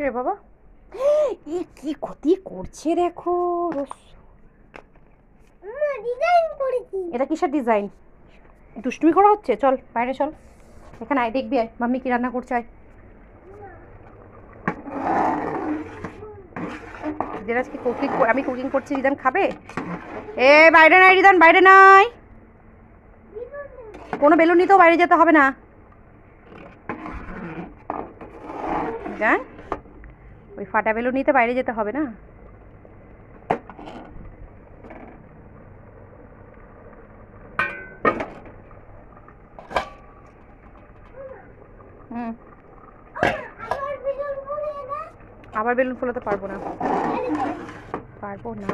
রে বাবা, এ কি ক্ষতি করছে দেখো। এটা কিসের ডিজাইন? দুষ্টুমি করা হচ্ছে? চল বাইরে চল, এখানে আয়, দেখবি আয় মাম্মি কি রান্না করছে। আয়, রিদান কি কুকিং, আমি কুকিং করছি, রিদান খাবে? এ বাইরে নাই রিদান, বাইরে নাই, কোনো বেলুন নিতেও বাইরে যেতে হবে না। রিদান, ওই ফাটা বেলুন নিতে বাইরে যেতে হবে না। হুম, আবার বেলুন ফোলাতে পারবো না, পারবো না।